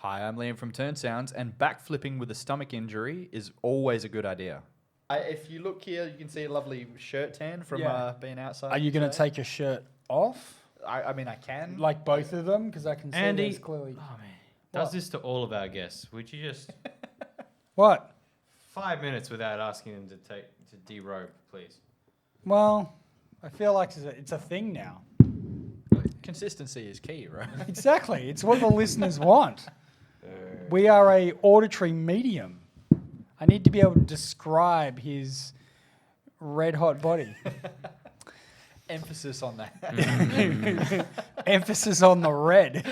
Hi, I'm Liam from Turnsounds, and backflipping with a stomach injury is always a good idea. If you look here, you can see a lovely shirt tan from being outside. Are you going to take your shirt off? I mean, I can. Like both of them? Because I can see Andy, there's clearly... oh man, does this to all of our guests. Would you just What? 5 minutes without asking them to derobe, please? Well, I feel like it's a thing now. Consistency is key, right? Exactly. It's what the listeners want. We are a auditory medium. I need to be able to describe his red hot body. Emphasis on that. Emphasis on the red.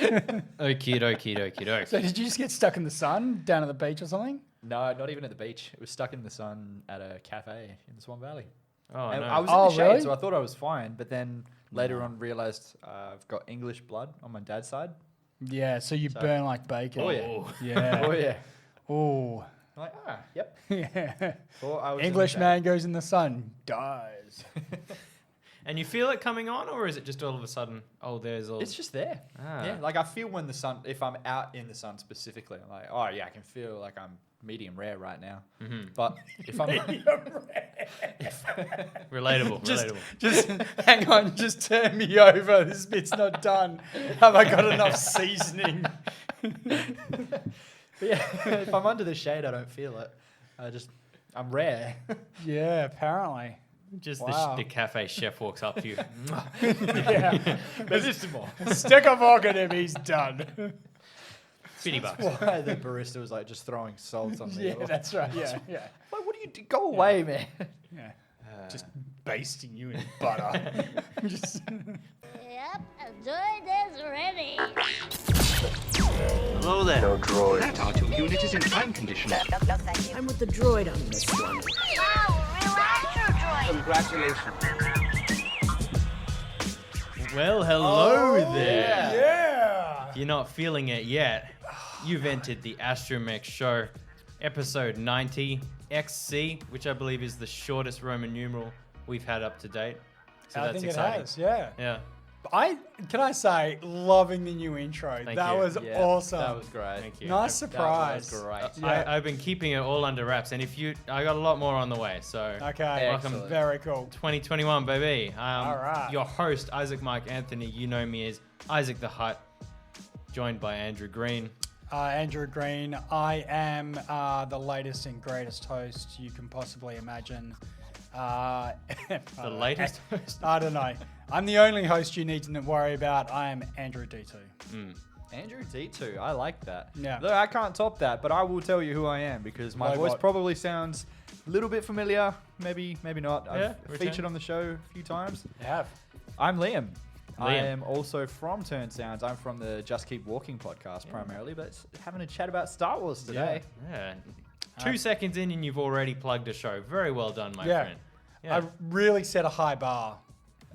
Okie dokie. So did you just get stuck in the sun down at the beach or something? No, not even at the beach. It was stuck in the sun at a cafe in the Swan Valley. Oh, And no. I was in the shade, really? so I thought I was fine. But then later on realised I've got English blood on my dad's side. Yeah, so you burn like bacon. Oh, yeah. Yeah. Oh, yeah. Oh. I'm like, yep. Yeah. Thought I was in the English shade. man goes in the sun, dies. And you feel it coming on, or is it just all of a sudden, oh, there's all... It's just there. Ah. Yeah, like I feel when the sun, if I'm out in the sun specifically, I'm like, oh yeah, I can feel like I'm medium rare right now. Mm-hmm. But if I'm Relatable. Just hang on, just turn me over. This bit's not done. Have I got enough seasoning? But yeah, if I'm under the shade, I don't feel it. I'm rare. Yeah, apparently. Just Wow. the cafe chef walks up to you. Yeah. Bellissimo. Stick a fork in him, he's done. $50. Why the barista was like just throwing salt on me. Yeah, that's right. Yeah, yeah. Like, what do you do? Go away, man. Yeah. Just basting you in butter. Just Yep, enjoy this already. Hello there. No droid. That R2 unit is in prime condition. No, thank you. I'm with the droid on this one. Wow, real Astro droid. Congratulations. Well, hello there. yeah. If you're not feeling it yet, you've entered the Astromech show, episode 90, XC, which I believe is the shortest Roman numeral we've had up to date. So I that's think exciting. it has, yeah. Yeah. Can I say, loving the new intro. Thank that you. was Yeah, awesome. That was great. Thank you. Nice surprise. That was great. Yeah. I've been keeping it all under wraps, and I got a lot more on the way. So Okay, Excellent. very cool. 2021, baby. All right. Your host, Isaac Mike Anthony. You know me as Isaac the Hutt, joined by Andrew Green. Andrew Green. I am the latest and greatest host you can possibly imagine. The latest host? I don't know. I'm the only host you need to worry about. I am Andrew D2. Andrew D2, I like that. Yeah. Though I can't top that, but I will tell you who I am because my Like voice what? probably sounds a little bit familiar. Maybe not. Yeah, I've return. featured on the show a few times. You have. I'm Liam. I Liam. am also from Turnsounds. I'm from the Just Keep Walking podcast primarily, but having a chat about Star Wars today. Yeah. 2 seconds in, and you've already plugged a show. Very well done, my Yeah. friend. Yeah. I really set a high bar.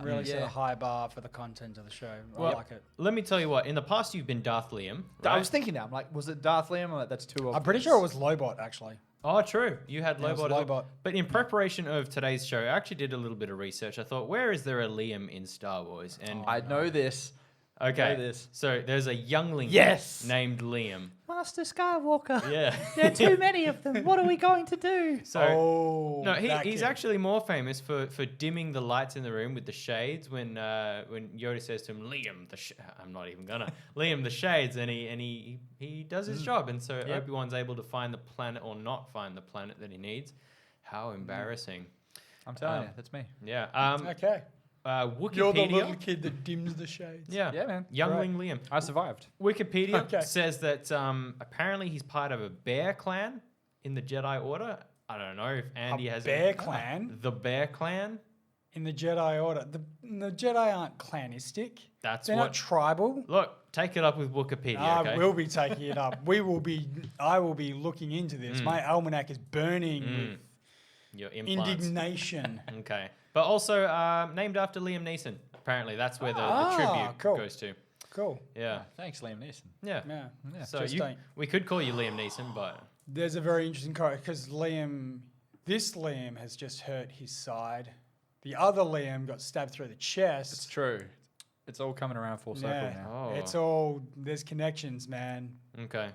Really set Yeah. a high bar for the content of the show. Well, I like it. Let me tell you what. In the past, you've been Darth Liam. I right? was thinking that. I'm like, was it Darth Liam? I'm like, that's too obvious. I'm pretty sure it was Lobot, actually. Oh, true. You had Yeah, it was Lobot. Lobot. But in preparation of today's show, I actually did a little bit of research. I thought, where is there a Liam in Star Wars? And I know this. okay, know this. so there's a youngling Yes! named Liam. Master Skywalker. Yeah. There are too many of them. What are we going to do? So Oh, no, that he's kid. actually more famous for dimming the lights in the room with the shades when Yoda says to him, "Liam, I'm not even gonna Liam the shades," and he does his job, and so Yep. Obi-Wan's able to find the planet or not find the planet that he needs. How embarrassing! I'm telling you, that's me. Yeah. Okay. Wikipedia. You're the little kid that dims the shades. Yeah. Yeah, man. Youngling Liam. I survived. Wikipedia Okay. says that apparently he's part of a bear clan in the Jedi Order. I don't know if Andy has Bear Clan The Bear Clan. in the Jedi Order. The Jedi aren't clanistic. That's They're what. not tribal. Look, take it up with Wikipedia. I Okay. will be taking it up. I will be looking into this. My almanac is burning Your with implants. indignation. Okay, but also named after Liam Neeson. Apparently, that's where the tribute cool. goes to. Cool. Yeah. Thanks, Liam Neeson. Yeah. Yeah. So Just we could call you Liam Neeson, but There's a very interesting quote because this Liam has just hurt his side. The other Liam got stabbed through the chest. It's true. It's all coming around full circle now. Oh. It's all, there's connections, man. okay.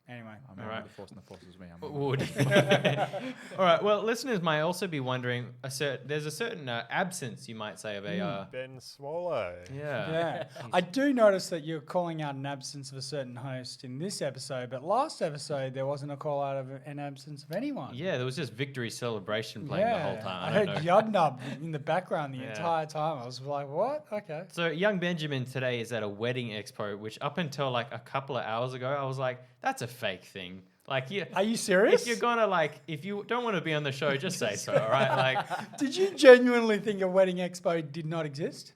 Anyway. I mean, Alright. the force and the force was me. Would. All right. Well, listeners might also be wondering. There's a certain absence, you might say, of a. Ben Swallow. Yeah. I do notice that you're calling out an absence of a certain host in this episode, but last episode there wasn't a call out of an absence of anyone. Yeah, there was just victory celebration playing the whole time. I don't heard know. Yudnub in the background the Yeah. entire time. I was like, what? Okay. So young Benjamin today is at a wedding expo, which up until like a couple of hours ago, I was like, that's a fake thing. Like, Are you serious? if you're gonna if you don't want to be on the show, just say so, all right? Did you genuinely think a wedding expo did not exist?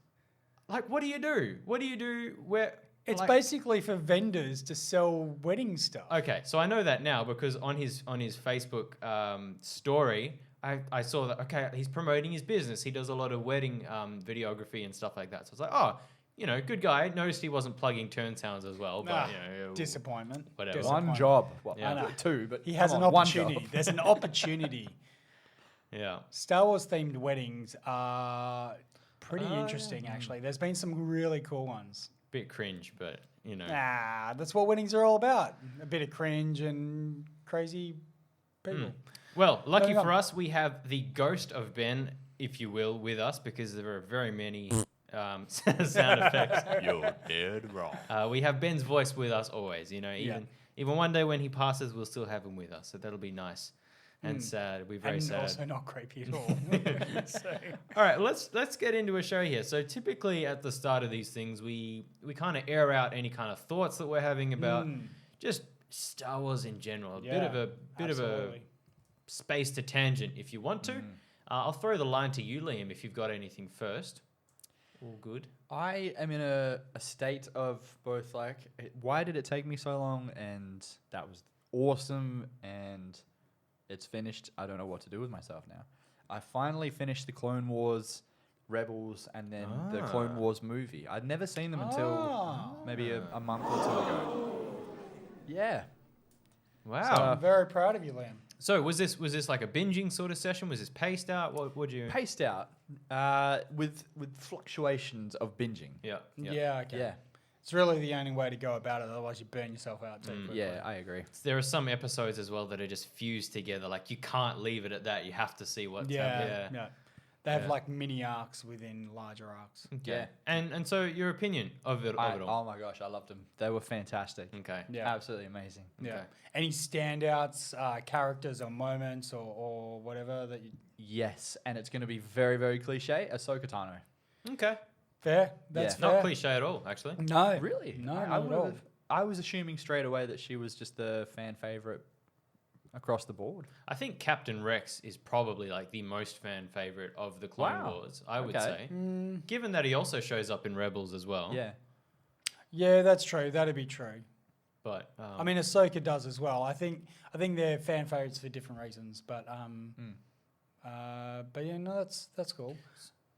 What do you do? What do you do where? It's like- basically for vendors to sell wedding stuff. Okay, so I know that now because on his Facebook story, I saw that. Okay, he's promoting his business. He does a lot of wedding videography and stuff like that. So I was like, oh, good guy. Noticed he wasn't plugging Turnsounds as well, but Disappointment. Whatever. One job. Well, Yeah. I know. Two, but He has come an on, one opportunity. job. There's an opportunity. Yeah. Star Wars themed weddings are pretty interesting, actually. There's been some really cool ones. Bit cringe, but That's what weddings are all about. A bit of cringe and crazy people. Well, lucky Moving for on. us, we have the ghost of Ben, if you will, with us because there are very many sound effects. You're dead wrong. We have Ben's voice with us always. Even one day when he passes, we'll still have him with us. So that'll be nice and sad. It'll be very And sad. also not creepy at all. So- All right, let's get into a show here. So typically at the start of these things, we kind of air out any kind of thoughts that we're having about just Star Wars in general. A bit of a absolutely. space to tangent if you want to. I'll throw the line to you, Liam, if you've got anything first. All good. I am in a state of both why did it take me so long? And that was awesome. And it's finished. I don't know what to do with myself now. I finally finished the Clone Wars, Rebels, and then the Clone Wars movie. I'd never seen them until maybe a month or two ago. Yeah. Wow. I'm very proud of you, Liam. So was this like a binging sort of session? Was this paced out? What would you? Paced out with fluctuations of binging. Yeah. Yeah, okay. Yeah. It's really the only way to go about it, otherwise you burn yourself out too quickly. Yeah, I agree. There are some episodes as well that are just fused together. Like you can't leave it at that. You have to see what's happening. Yeah. They have Yeah. like mini arcs within larger arcs. Okay. Yeah. And so your opinion of it all. Oh my gosh, I loved them. They were fantastic. Okay. Yeah. Absolutely amazing. Yeah. Okay. Any standouts, characters or moments or whatever that you... Yes, and it's going to be very, very cliche. Ahsoka Tano. Okay. Fair? That's Yeah. fair. Not cliche at all, actually. No. Really? No, I not at all. would've- I was assuming straight away that she was just the fan favorite across the board. I think Captain Rex is probably like the most fan favorite of the Clone Wow. Wars, I would Okay. say. Given that he also shows up in Rebels as well. Yeah. Yeah, that's true. That'd be true. But I mean, Ahsoka does as well. I think they're fan favorites for different reasons, but yeah, no, that's cool.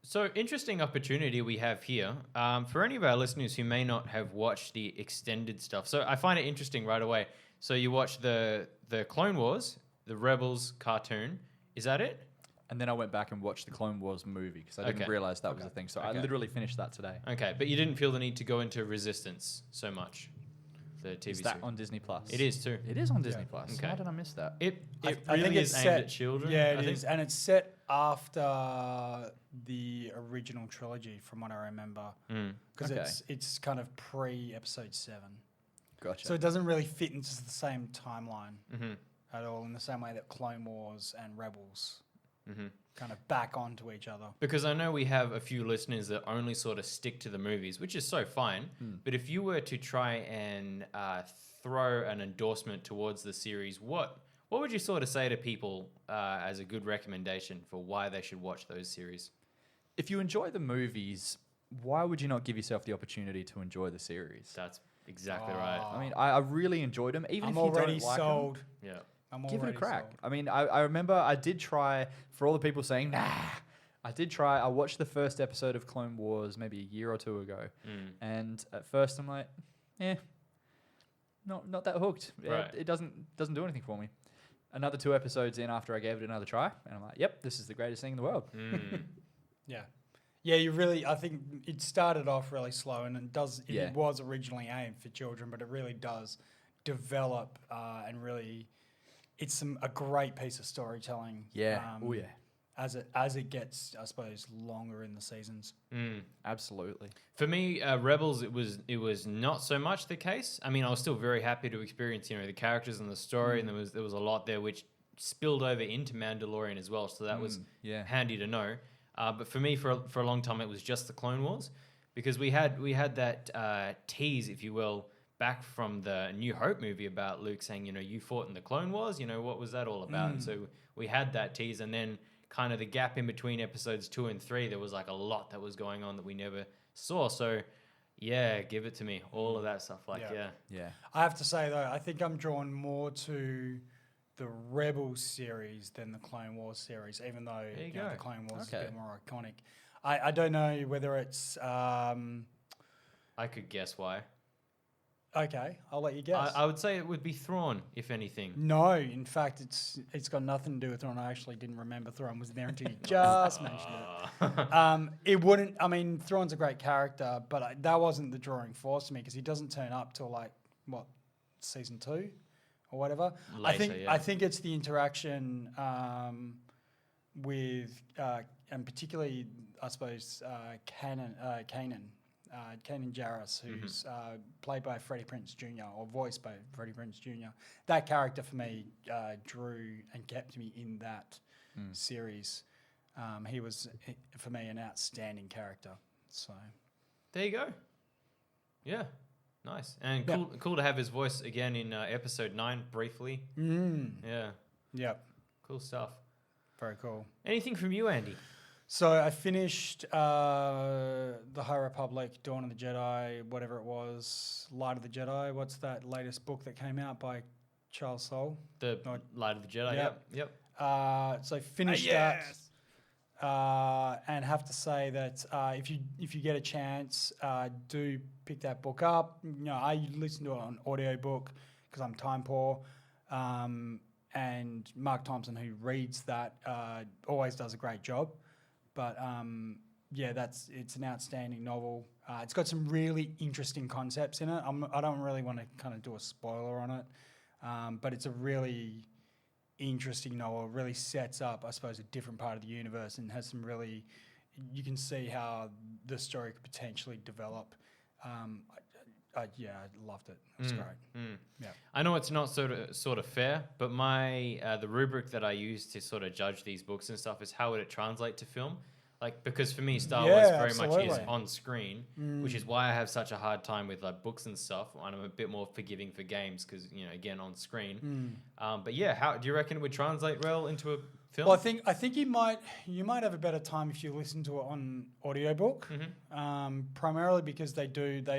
So interesting opportunity we have here for any of our listeners who may not have watched the extended stuff. So I find it interesting right away. So you watch the Clone Wars, the Rebels cartoon. Is that it? And then I went back and watched the Clone Wars movie because I didn't Okay. realize that was a thing. So I Okay. literally finished that today. Okay, but you didn't feel the need to go into Resistance so much. The TV Is that series. on Disney Plus? It is too. It is on Disney Plus. Okay. How did I miss that? It I really think is it's aimed set- at children. Yeah, I it think. is, and it's set after the original trilogy, from what I remember, because Okay. it's kind of pre-episode 7, Gotcha. so it doesn't really fit into the same timeline Mm-hmm. at all, in the same way that Clone Wars and Rebels kind of back onto each other. Because I know we have a few listeners that only sort of stick to the movies, which is so fine. But if you were to try and throw an endorsement towards the series, what would you sort of say to people as a good recommendation for why they should watch those series? If you enjoy the movies, why would you not give yourself the opportunity to enjoy the series? That's exactly right. I mean, I really enjoyed them. Even I'm if you already don't like sold. Yeah. I'm them, give it a already crack. sold. I mean, I remember I did try, for all the people saying, nah, I did try. I watched the first episode of Clone Wars maybe a year or two ago. And at first I'm like, not that hooked. Right. It doesn't do anything for me. Another 2 episodes in after I gave it another try, and I'm like, yep, this is the greatest thing in the world. Yeah. Yeah, you really, I think it started off really slow, and it Yeah. was originally aimed for children, but it really does develop and really, it's a great piece of storytelling. Yeah. Oh yeah. As it gets, I suppose, longer in the seasons. Absolutely. For me, Rebels, it was not so much the case. I mean, I was still very happy to experience, the characters and the story, and there was a lot there which spilled over into Mandalorian as well. So that was handy to know. But for me, for a long time, it was just the Clone Wars, because we had that tease, if you will, back from the New Hope movie about Luke saying, you fought in the Clone Wars. What was that all about? And so we had that tease, and then kind of the gap in between episodes 2 and 3, there was like a lot that was going on that we never saw. So yeah, give it to me. All of that stuff. Yeah. I have to say, though, I think I'm drawn more to the Rebels series than the Clone Wars series, even though the Clone Wars is a bit more iconic. I don't know whether it's... I could guess why. Okay, I'll let you guess. I would say it would be Thrawn, if anything. No, in fact, it's got nothing to do with Thrawn. I actually didn't remember Thrawn was there until you just mentioned it. It wouldn't... I mean, Thrawn's a great character, but that wasn't the drawing force to me, because he doesn't turn up till, season 2 or whatever. Later, I think it's the interaction with... and particularly, I suppose, Kanan Jarrus, who's played by Freddie Prinze Jr. or voiced by Freddie Prinze Jr. That character for me drew and kept me in that series. He was, for me, an outstanding character. So there you go. Yeah, nice. And cool to have his voice again in episode 9 briefly. Yeah. Yep. Cool stuff. Very cool. Anything from you, Andy? So I finished The High Republic, Dawn of the Jedi, whatever it was, Light of the Jedi. What's that latest book that came out by Charles Soule? The Light of the Jedi. Yep. So finished that, and have to say that if you get a chance, do pick that book up. I listen to it on audiobook because I'm time poor. And Mark Thompson, who reads that, always does a great job. But it's an outstanding novel. It's got some really interesting concepts in it. I don't really want to kind of do a spoiler on it, but it's a really interesting novel. It really sets up, I suppose, a different part of the universe, and has some really... You can see how the story could potentially develop. I loved it. It was great. Yeah. I know it's not sort of fair, but my the rubric that I use to sort of judge these books and stuff is how would it translate to film. Because for me, Star Wars very much is on screen, which is why I have such a hard time with books and stuff. And I'm a bit more forgiving for games because again on screen. But yeah, how do you reckon it would translate well into a film? Well, I think you might have a better time if you listen to it on audiobook. Primarily because they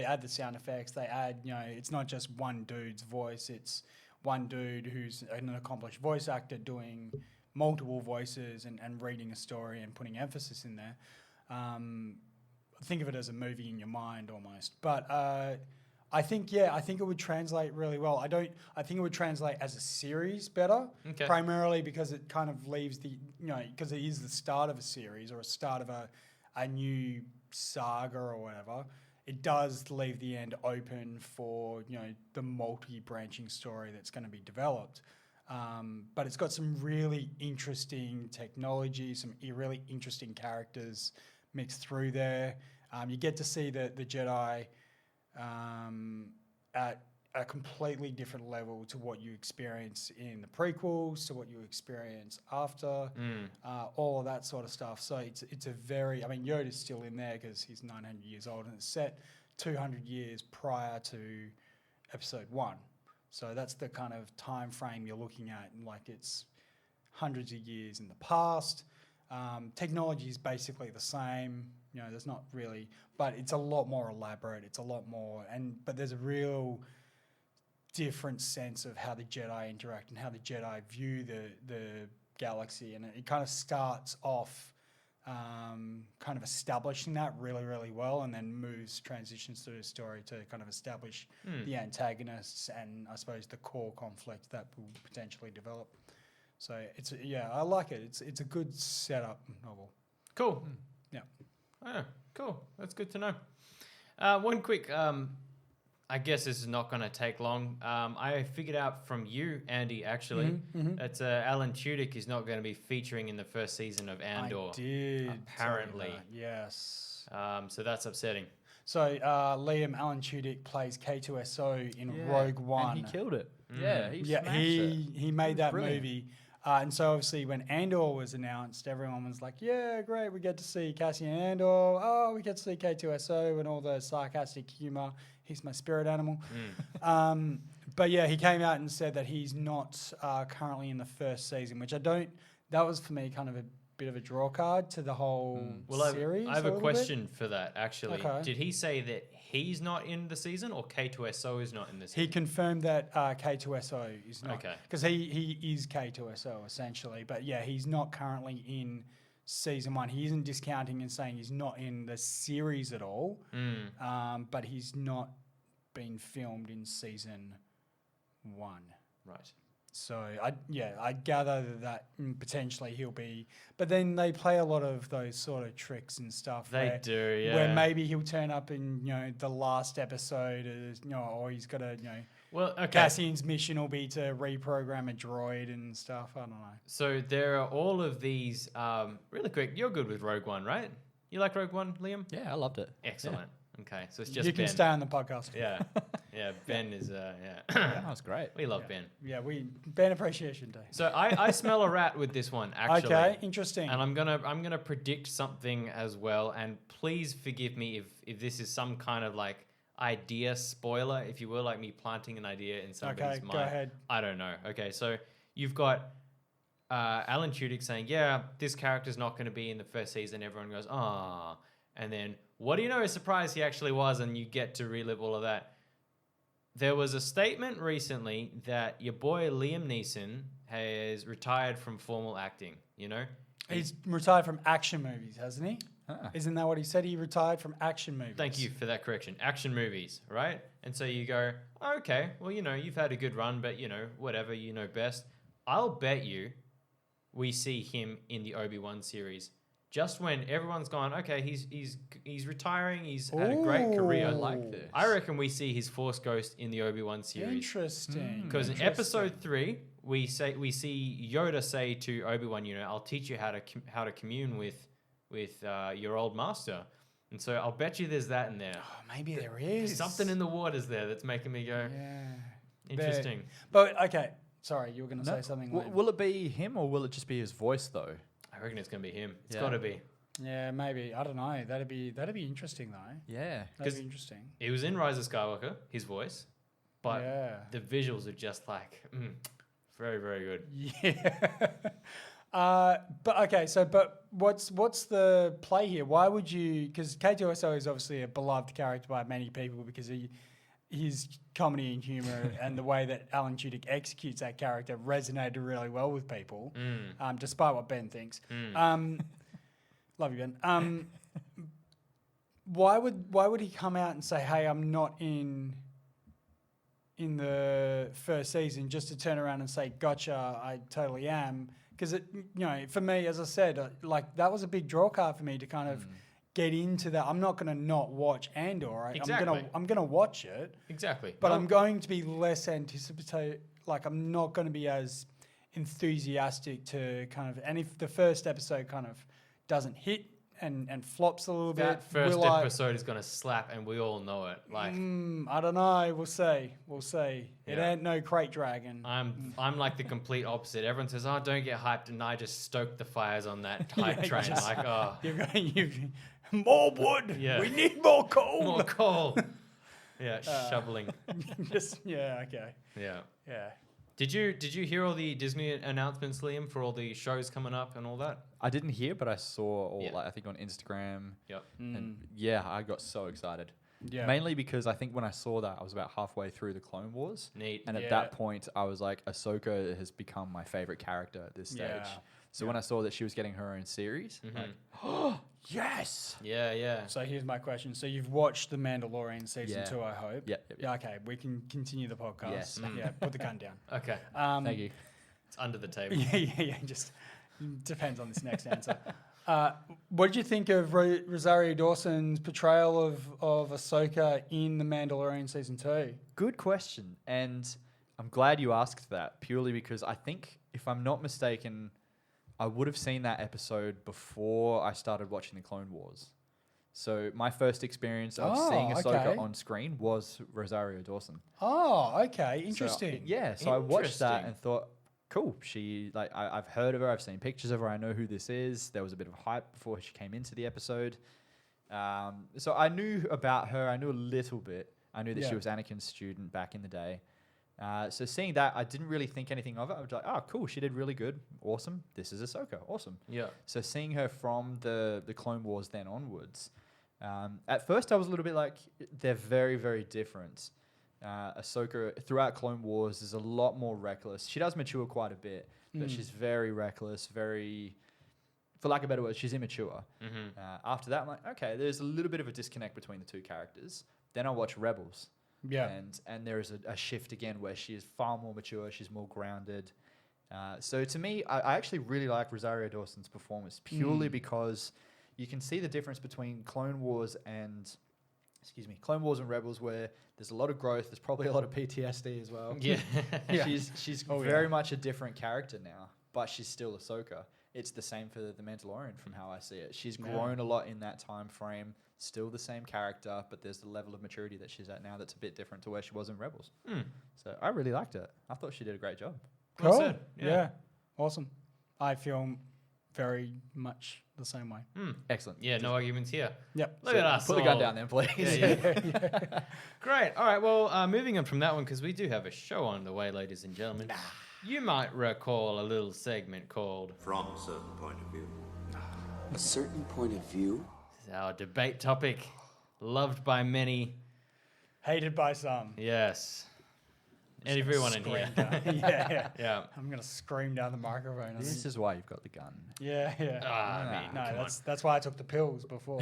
add the sound effects. They add it's not just one dude's voice. It's one dude who's an accomplished voice actor doing multiple voices and reading a story and putting emphasis in there. Think of it as a movie in your mind almost. But I think it would translate really well. I think it would translate as a series better, primarily because it kind of leaves because it is the start of a series or a start of a new saga or whatever. It does leave the end open for the multi-branching story that's going to be developed. But it's got some really interesting technology, some really interesting characters mixed through there. You get to see the Jedi at a completely different level to what you experience in the prequels, to what you experience after, all of that sort of stuff. So it's a very... I mean, Yoda's still in there because he's 900 years old, and it's set 200 years prior to Episode 1. So that's the kind of time frame you're looking at, and it's hundreds of years in the past. Technology is basically the same. There's not really, but it's a lot more elaborate. It's a lot more, but there's a real different sense of how the Jedi interact and how the Jedi view the galaxy, and it kind of starts off kind of establishing that really, really well, and then transitions through the story to kind of establish the antagonists and I suppose the core conflict that will potentially develop. So I like it. It's a good setup novel. Cool. Yeah. Oh, cool. That's good to know. One quick I guess this is not going to take long. I figured out from you, Andy, actually, that Alan Tudyk is not going to be featuring in the first season of Andor. I did. Apparently. Tell you that, yes. So that's upsetting. So Liam Alan Tudyk plays K2SO in Rogue One. And he killed it. Yeah, he Yeah, smashed it. he made that brilliant. movie. And so obviously when Andor was announced, everyone was like, yeah, great, we get to see Cassian Andor. Oh, we get to see K2SO and all the sarcastic humor. He's my spirit animal. But yeah, he came out and said that he's not currently in the first season, which that was for me kind of a bit of a draw card to the whole series. I have a little question for that, actually. Okay. Did he say that he's not in the season or K2SO is not in the He season? confirmed that K2SO is not. Okay. Because he is K2SO essentially. But yeah, he's not currently in season 1. He isn't discounting and saying he's not in the series at all. But he's not been filmed in season 1. Right. So I gather that potentially he'll be, but then they play a lot of those sort of tricks and stuff. They do, yeah. Where maybe he'll turn up in the last episode, or he's got to Well, okay. Cassian's mission will be to reprogram a droid and stuff. I don't know. So there are all of these. Really quick, you're good with Rogue One, right? You like Rogue One, Liam? Yeah, I loved it. Excellent. Okay, so it's just You can Ben. stay on the podcast. Yeah, yeah. Ben is That was great. we love Ben. Yeah, Ben Appreciation Day. So I smell a rat with this one, actually. Okay, interesting. And I'm gonna predict something as well. And please forgive me if this is some kind of like idea spoiler, if you will, like me planting an idea in somebody's mind. Go ahead. I don't know. Okay, so you've got Alan Tudyk saying, yeah, this character's not going to be in the first season. Everyone goes, ah. And then, what do you know? A surprise he actually was, and you get to relive all of that. There was a statement recently that your boy Liam Neeson has retired from formal acting, you know? He's retired from action movies, hasn't he? Isn't that what he said? He retired from action movies. Thank you for that correction. Action movies, right? And so you go, okay, well, you've had a good run, but, whatever, you know best. I'll bet you we see him in the Obi-Wan series. Just when everyone's gone, okay, he's retiring, he's had a great career. I like this. I reckon we see his Force Ghost in the Obi-Wan series. Interesting. Because in episode 3, we see Yoda say to Obi-Wan, I'll teach you how to commune with your old master. And so I'll bet you there's that in there. Oh, maybe there is. Something in the waters there that's making me go, interesting. But okay, sorry, you were going to say something. Liam. Will it be him or will it just be his voice though? I reckon it's going to be him. It's Yeah. got to be. Yeah, maybe. I don't know. That'd be interesting though. Yeah. That'd be interesting. It was in Rise of Skywalker, his voice, but Yeah. the visuals are just like, very, very good. Yeah. But what's the play here? Why would you? Because K2SO is obviously a beloved character by many people because his comedy and humor and the way that Alan Tudyk executes that character resonated really well with people, despite what Ben thinks. Love you, Ben. Why would he come out and say, "Hey, I'm not in the first season," just to turn around and say, "Gotcha, I totally am"? Because for me, as I said, that was a big draw card for me to kind of get into that. I'm not going to not watch Andor. Right? Exactly. I'm gonna watch it. Exactly. But I'm going to be less anticipated. I'm not going to be as enthusiastic to kind of. And if the first episode kind of doesn't hit and flops a little That bit, first episode is going to slap, and we all know it. Like, I don't know. We'll see. It Yeah. ain't no crate dragon. I'm like the complete opposite. Everyone says, "Oh, don't get hyped," and I just stoke the fires on that hype train. Like, oh, You're more wood. Yeah. We need more coal. more coal. Yeah, shoveling. Okay. Yeah. Yeah. Did you hear all the Disney announcements, Liam, for all the shows coming up and all that? I didn't hear, but I saw all Yeah. I think on Instagram. Yep. And yeah, I got so excited. Yeah. Mainly because I think when I saw that, I was about halfway through the Clone Wars. Neat. And at Yeah. that point, I was like, Ahsoka has become my favorite character at this stage. Yeah. So when I saw that she was getting her own series, like, oh, yes! Yeah. So here's my question. So you've watched The Mandalorian season Yeah. 2, I hope. Yep. Yeah. Okay. We can continue the podcast. Yes. Yeah. Put the gun down. Okay. Thank you. It's under the table. Yeah. Just depends on this next answer. What did you think of Rosario Dawson's portrayal of Ahsoka in The Mandalorian Season 2? Good question. And I'm glad you asked that purely because I think, if I'm not mistaken, I would have seen that episode before I started watching the Clone Wars. So my first experience of seeing Ahsoka okay. on screen was Rosario Dawson. Oh, okay. Interesting. So I watched that Interesting. and thought, cool. I've heard of her. I've seen pictures of her. I know who this is. There was a bit of hype before she came into the episode. So I knew about her. I knew a little bit. I knew that she was Anakin's student back in the day. So seeing that, I didn't really think anything of it. I was like, oh, cool. She did really good. Awesome. This is Ahsoka. Awesome. Yeah. So seeing her from the Clone Wars then onwards, at first I was a little bit like, they're very, very different. Ahsoka throughout Clone Wars is a lot more reckless. She does mature quite a bit, but she's very reckless, very, for lack of a better word, she's immature. After that, I'm like, okay, there's a little bit of a disconnect between the two characters. Then I watch Rebels. Yeah. And there is a shift again where she is far more mature, she's more grounded. So to me, I actually really like Rosario Dawson's performance purely because you can see the difference between Clone Wars and Rebels, where there's a lot of growth. There's probably a lot of PTSD as well. Yeah. She's very much a different character now, but she's still Ahsoka. It's the same for the Mandalorian from how I see it. She's grown a lot in that time frame. Still the same character, but there's the level of maturity that she's at now that's a bit different to where she was in Rebels. So I really liked it. I thought she did a great job. Cool. Well said. Yeah. Awesome. I feel very much the same way. Excellent. Yeah, no arguments here. Yep. Look at us. Put the gun all- down then, please. Yeah. Great. All right. Well, moving on from that one, because we do have a show on the way, ladies and gentlemen. You might recall a little segment called From a certain point of view. A certain point of view? This is our debate topic, loved by many. Hated by some. Yes. Everyone in here. Yeah. Yeah. I'm gonna scream down the microphone. I This think. is why you've got the gun. Yeah. I mean, No, come that's why I took the pills before.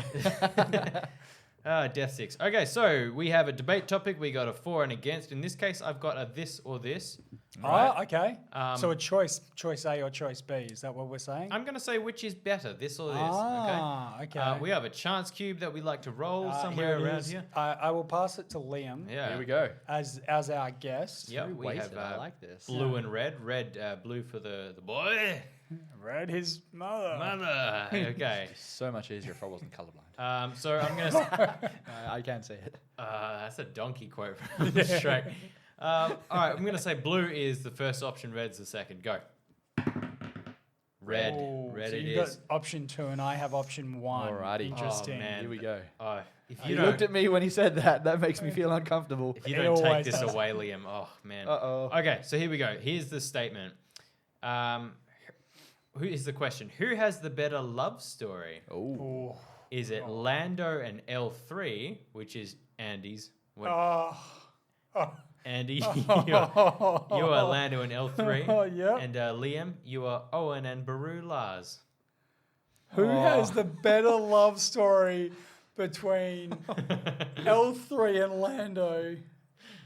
Death Six. Okay, so we have a debate topic. We got a for and against. In this case, I've got a this or this. Oh, okay. So Um, a choice A or choice B. Is that what we're saying? I'm going to say which is better, this or this. Okay. We have a chance cube that we like to roll Here somewhere it around is. here. I will pass it to Liam Yeah. Here we go. as our guest. Yep, we Wasted. have I like this. blue and red. Red, blue for the boy. Read his mother. Mother. Okay. So much easier if I wasn't colorblind. So I'm going to... I can see it. That's a donkey quote from Shrek. All right, I'm going to say blue is the first option, red's the second. Go. Red. Ooh, Red so it you've is. got option 2 and I have option 1. Alrighty. Interesting. Oh, man. Here we go. Oh, if He you don't, looked at me when he said that. That makes me feel uncomfortable. if you It don't take always this does. away, Liam, oh, man. Uh-oh. Okay, so here we go. Here's the statement. Who is the question? Who has the better love story? Oh. Ooh. Is it Lando and L3, which is Andy's? Oh. Andy, you are Lando and L3. Oh, yeah. And Liam, you are Owen and Baru Lars. Who has the better love story between L3 and Lando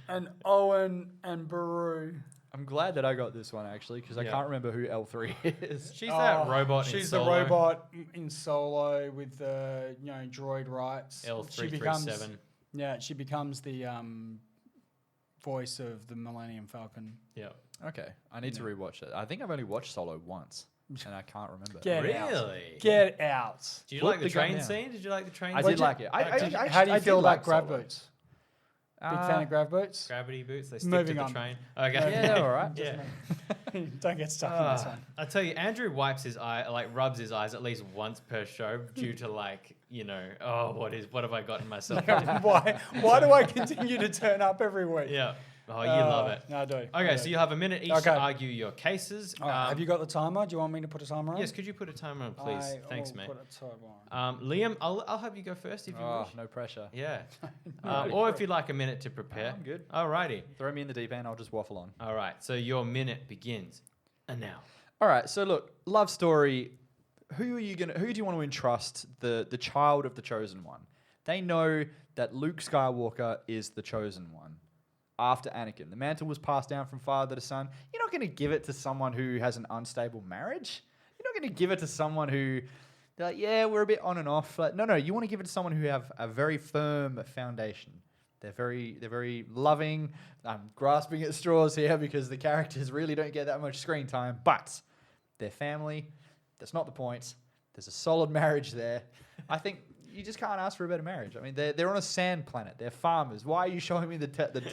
and Owen and Baru? I'm glad that I got this one actually because I Yeah. can't remember who L3 is. She's that Oh, robot in She's Solo. the robot in Solo with the droid rights. L337. She becomes the voice of the Millennium Falcon. Yeah. Okay, I need to rewatch it. I think I've only watched Solo once, and I can't remember. Get out. Really? Get out. Did you Put like the the gun train down. scene? Did you like the train I scene? did like it. How do you feel about grab Solo. boots? Big fan of grab boots? Gravity boots, they stick Moving to the on. train. Okay. Yeah, all right. Yeah. Don't get stuck in this one. I tell you, Andrew wipes his eye, like rubs his eyes at least once per show due to what have I gotten myself into? Why do I continue to turn up every week? Yeah. Oh, you love it. I do. Okay, so you have a minute each to argue your cases. All right, have you got the timer? Do you want me to put a timer on? Yes, could you put a timer on, please? I Thanks, will mate. Put a timer on. Liam, I'll have you go first if you Oh, wish. no pressure. Yeah. Or if you'd like a minute to prepare. I'm good. Alrighty. Throw me in the deep end. I'll just waffle on. All right. So your minute begins. And now. All right. So look, love story. Who do you want to entrust the child of the chosen one? They know that Luke Skywalker is the chosen one. After Anakin, the mantle was passed down from father to son. You're not going to give it to someone who has an unstable marriage. You're not going to give it to someone who They're like, yeah, we're a bit on and off. Like, no, you want to give it to someone who have a very firm foundation. They're very loving. I'm grasping at straws here because the characters really don't get that much screen time, but they're family. That's not the point. There's a solid marriage there. I think you just can't ask for a better marriage. I mean, they're on a sand planet. They're farmers. Why are you showing me the countdown?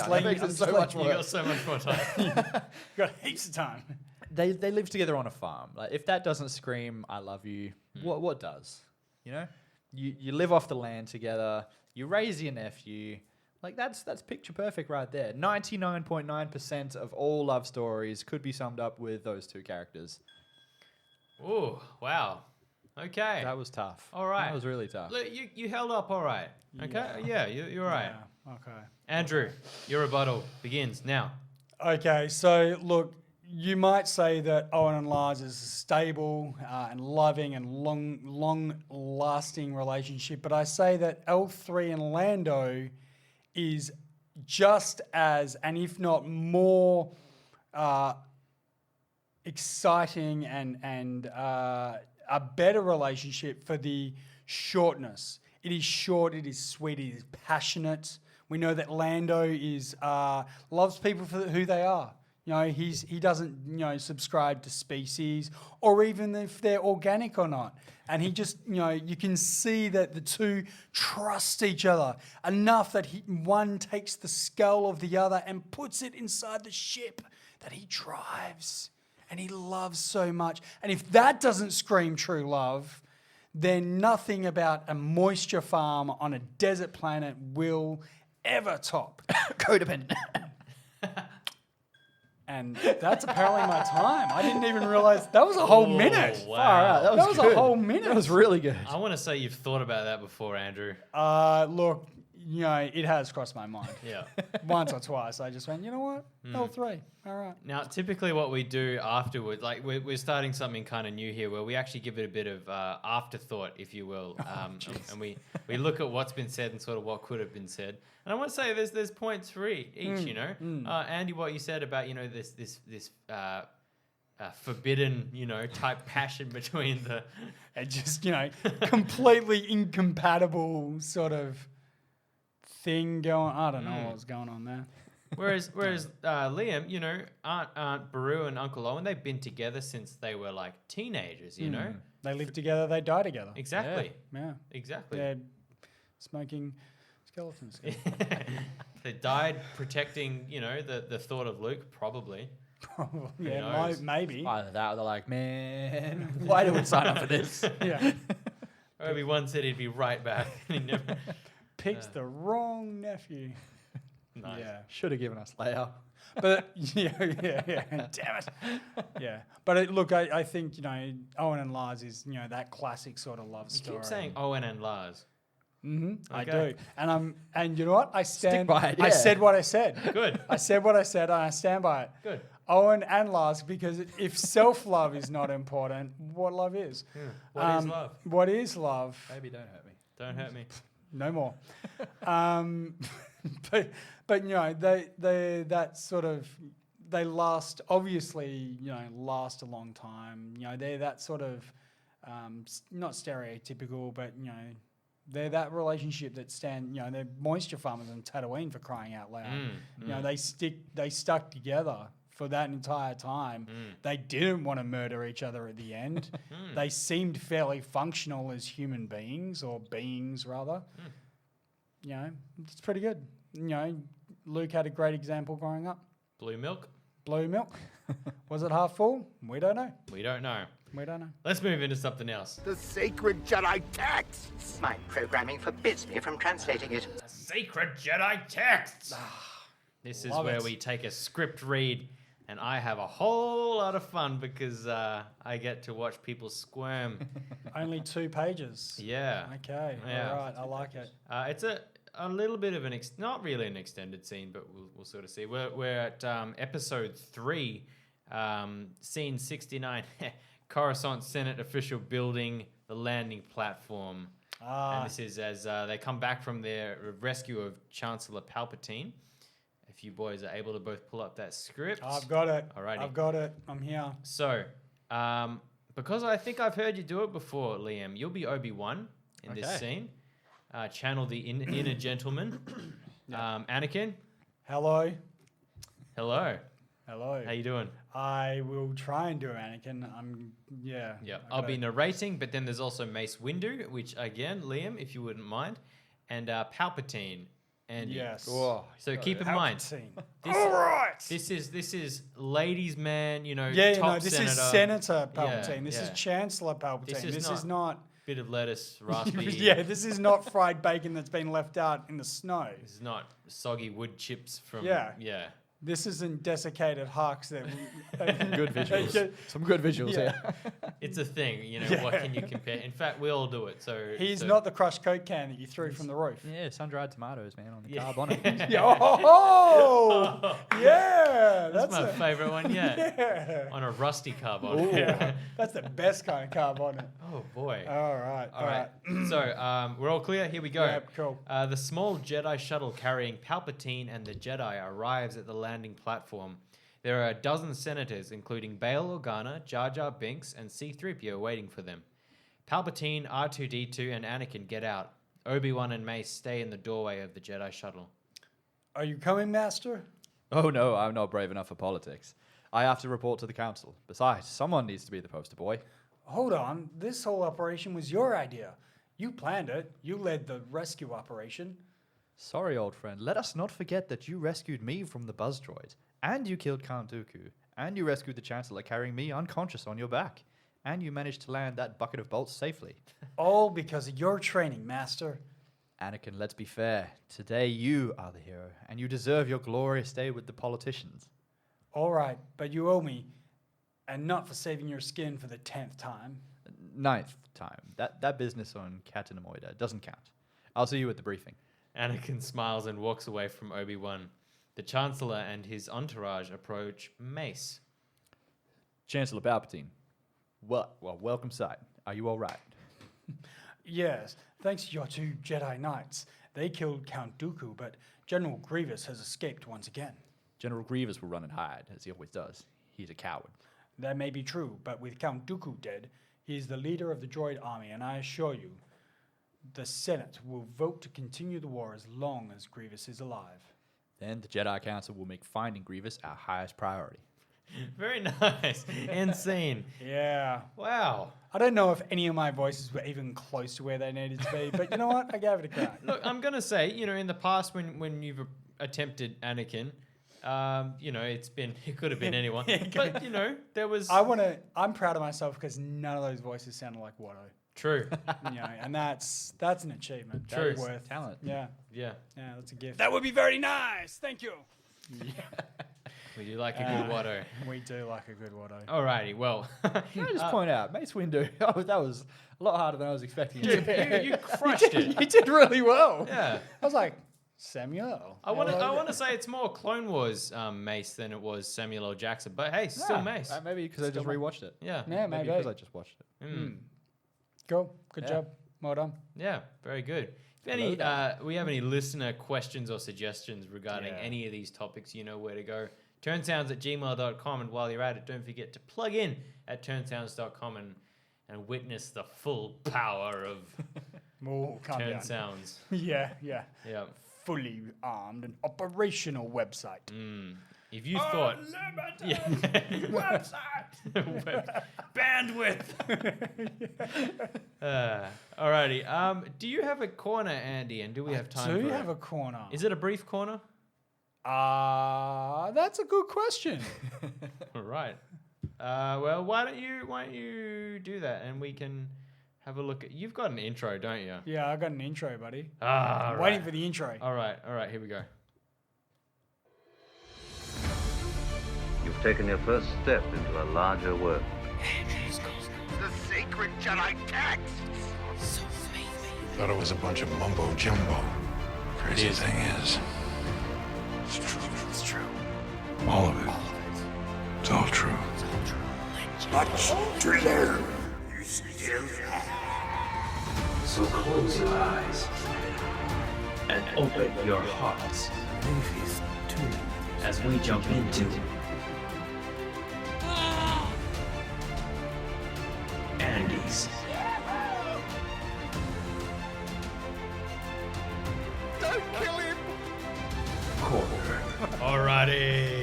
That makes it so much You worse. got so much more time. Got heaps of time. They live together on a farm. Like, if that doesn't scream "I love you," what does? You know, you live off the land together. You raise your nephew. Like, that's picture perfect right there. 99.9% of all love stories could be summed up with those two characters. Ooh, wow. Okay. That was tough. All right. That was really tough. Look, you held up all right. Okay. Yeah, you're right. Yeah, okay. Andrew, your rebuttal begins now. Okay, so look, you might say that Owen and Lars is a stable and loving and long-lasting relationship, but I say that L3 and Lando is just as, and if not more, exciting and a better relationship for the shortness. It is short, it is sweet, it is passionate. We know that Lando is loves people for who they are. You know, he doesn't, subscribe to species or even if they're organic or not. And he just, you can see that the two trust each other enough that one takes the skull of the other and puts it inside the ship that he drives and he loves so much. And if that doesn't scream true love, then nothing about a moisture farm on a desert planet will ever top. Codependent. And that's apparently my time. I didn't even realize that was a whole minute. Wow. Far out. That was That was good. a whole minute. That was really good. I want to say you've thought about that before, Andrew. Look, it has crossed my mind. Yeah. Once or twice, I just went, you know what? L3. All right. Now, typically what we do afterward, like we're starting something kind of new here where we actually give it a bit of afterthought, if you will. And we look at what's been said and sort of what could have been said. And I want to say there's points for each, Andy, what you said about, this forbidden, type passion between the... And just, completely incompatible sort of thing going. I don't know what was going on there. Whereas Liam, Aunt Beru and Uncle Owen, they've been together since they were like teenagers, They live together, they die together. Exactly. Yeah. Exactly. They're smoking skeletons. They died protecting, the thought of Luke, probably. Probably. Who Yeah, knows? maybe. Either that or they're like, man, why do we sign up for this? Yeah. Obi-Wan said he'd be right back. And he never... Picked the wrong nephew. Nice. Yeah. Should have given us Leia. But yeah. Damn it. Yeah. But look, I think, Owen and Lars is, that classic sort of love You story. keep saying Owen and Lars. I Okay. do. And you know what? I stand by it, I yeah. said what I said. Good. I said what I said and I stand by it. Good. Owen and Lars, because if self-love is not important, what love is? What is love? What is love? Baby, don't hurt me. Don't hurt me. No more. But they last, obviously, last a long time. They're that sort of, not stereotypical, but, they're that relationship that they're moisture farmers on Tatooine, for crying out loud. They stuck together for that entire time. They didn't want to murder each other at the end. They seemed fairly functional as human beings, or beings rather. It's pretty good. Luke had a great example growing up. Blue milk? Blue milk. Was it half full? We don't know. We don't know. We don't know. Let's move into something else. The sacred Jedi texts! My programming forbids me from translating it. Secret Jedi texts! This is Love where it. we take a script read, and I have a whole lot of fun because I get to watch people squirm. Only 2 pages. Yeah. Okay. Yeah. All right. I like it. It's a little bit of not really an extended scene, but we'll sort of see. We're at episode 3, scene 69. Coruscant Senate official building, the landing platform. And this is as they come back from their rescue of Chancellor Palpatine. If you boys are able to both pull up that script. I've got it. Alrighty. I've got it. I'm here. So, because I think I've heard you do it before, Liam. You'll be Obi-Wan in this Okay. scene. Channel the inner gentleman. Anakin, Hello. hello. Hello. How you doing? I will try and do Anakin. Yeah. Yeah, I I'll be gotta- narrating, but then there's also Mace Windu, which again, Liam, if you wouldn't mind, and Palpatine. And Yes. Oh, so keep in mind, Palpatine. this, All right. this is ladies' man, Yeah, top no, this senator, is Senator Palpatine. This is yeah. Chancellor Palpatine. This is is not. bit of lettuce, raspy. Yeah, this is not fried bacon that's been left out in the snow. This is not soggy wood chips from. Yeah. Yeah. This isn't desiccated hawks that. good visuals. Some good visuals Yeah. here. It's a thing, Yeah. What can you compare? In fact, we all do it. So He's so- not the crushed Coke can that you threw from the roof. Yeah, sun-dried tomatoes, man, on the Yeah. carb on it. Yeah, oh, yeah, That's my a- favorite one yet. Yeah. On a rusty carbon. Ooh, that's the best kind of carb on it. Oh boy. All right, All right. So we're all clear. Here we go. Yep, cool. The small Jedi shuttle carrying Palpatine and the Jedi arrives at the landing platform. There are a dozen senators, including Bail Organa, Jar Jar Binks, and C-3PO waiting for them. Palpatine, R2-D2, and Anakin get out. Obi-Wan and Mace stay in the doorway of the Jedi shuttle. Are you coming, Master? Oh no, I'm not brave enough for politics. I have to report to the council. Besides, someone needs to be the poster boy. Hold on. This whole operation was your idea. You planned it. You led the rescue operation. Sorry, old friend. Let us not forget that you rescued me from the buzz droids, and you killed Count Dooku, and you rescued the Chancellor carrying me unconscious on your back, and you managed to land that bucket of bolts safely. All because of your training, Master. Anakin, let's be fair. Today you are the hero, and you deserve your glorious day with the politicians. All right, but you owe me, and not for saving your skin for the 10th time. 9th time. That business on Catanamoida doesn't count. I'll see you at the briefing. Anakin smiles and walks away from Obi-Wan. The Chancellor and his entourage approach Mace. Chancellor Palpatine. Well, welcome sight. Are you all right? Yes, thanks to your two Jedi Knights. They killed Count Dooku, but General Grievous has escaped once again. General Grievous will run and hide, as he always does. He's a coward. That may be true, but with Count Dooku dead, he is the leader of the droid army, and I assure you, the Senate will vote to continue the war as long as Grievous is alive. Then the Jedi Council will make finding Grievous our highest priority. Very nice. End scene. Yeah. Wow. I don't know if any of my voices were even close to where they needed to be, but you know what? I gave it a crack. Look, I'm gonna say, in the past when you've attempted Anakin, it could have been anyone, but there was I'm proud of myself because none of those voices sounded like Watto. true. And that's an achievement. True. That's worth Talent. Yeah, Yeah, yeah, that's a gift. That would be very nice. Thank you. we do like a good Watto. We do like a good Watto. Alrighty, well, Can I just point out, Mace Windu, that was a lot harder than I was expecting it to be. you crushed it. You did really well. Yeah. I was like, Samuel. I want to say it's more Clone Wars Mace than it was Samuel L. Jackson, but hey, still Mace. Maybe because I just rewatched it. Yeah. Yeah, Maybe maybe. because I just watched it. Cool. Good Yeah. job. Well done. Yeah, very good. If we have any listener questions or suggestions regarding any of these topics, you know where to go. Turnsounds@gmail.com, and while you're at it, don't forget to plug in at turnsounds.com and witness the full power of Oh, calm down. Turnsounds. Yeah. Yeah. Fully armed and operational website. If you thought bandwidth. Alrighty. Do you have a corner, Andy? And do we have time Do for you it? have a corner? Is it a brief corner? That's a good question. All right. Well, why don't you do that, and we can have a look at. You've got an intro, don't you? Yeah, I got an intro, buddy. Ah, Waiting for the intro. All right. Here we go. You've taken your first step into a larger world. The sacred Jedi texts! Thought it was a bunch of mumbo jumbo. Crazy thing is, it's true. It's true. All of it. It's all true. Much to learn. You still have. So close your eyes and open your hearts as we jump into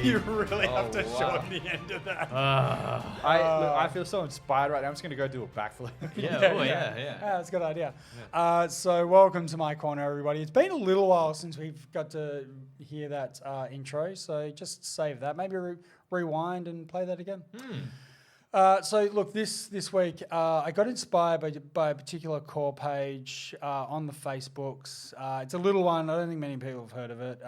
You really have to wow. shorten the end of that. I feel so inspired right now. I'm just gonna go do a backflip. Yeah. That's a good idea. So welcome to my corner, everybody. It's been a little while since we've got to hear that intro, so just save that. Maybe rewind and play that again. So look, this week I got inspired by a particular core page on the Facebooks. It's a little one. I don't think many people have heard of it.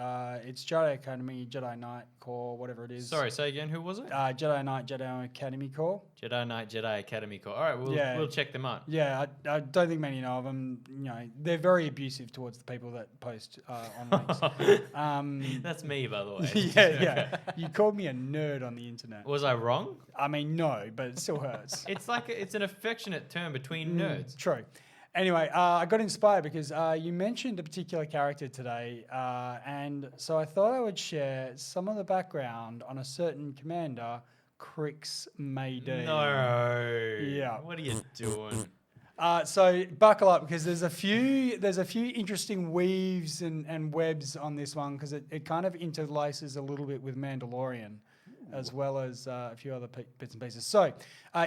It's Jedi Academy, Jedi Knight Core, whatever it is. Sorry, say again. Who was it? Jedi Knight, Jedi Academy Core. Jedi Knight, Jedi Academy Core. All right, we'll check them out. Yeah, I don't think many know of them. You know, they're very abusive towards the people that post on links. That's me, by the way. Yeah. You called me a nerd on the internet. Was I wrong? I mean, no, but it still hurts. It's like it's an affectionate term between nerds. True. Anyway, I got inspired because you mentioned a particular character today, and so I thought I would share some of the background on a certain commander, Crix Mayday. No. Yeah. What are you doing? So buckle up because there's a few interesting weaves and webs on this one because it kind of interlaces a little bit with Mandalorian. As well as a few other bits and pieces. So,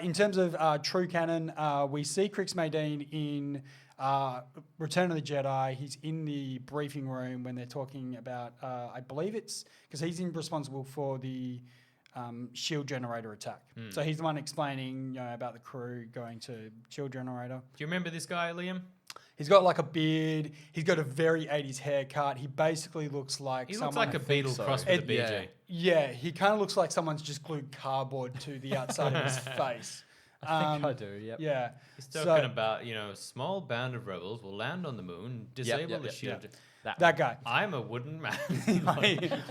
in terms of true canon, we see Crix Mayday in Return of the Jedi. He's in the briefing room when they're talking about, I believe it's, because he's responsible for the shield generator attack. So he's the one explaining about the crew going to shield generator. Do you remember this guy, Liam? He's got like a beard. He's got a very 80s haircut. He basically looks like He looks like a Beetle crossed with a BJ. Yeah, he kind of looks like someone's just glued cardboard to the outside of his face. I think I do, yep. Yeah. He's talking about, a small band of rebels will land on the moon, disable the shield. That guy. I'm a wooden man.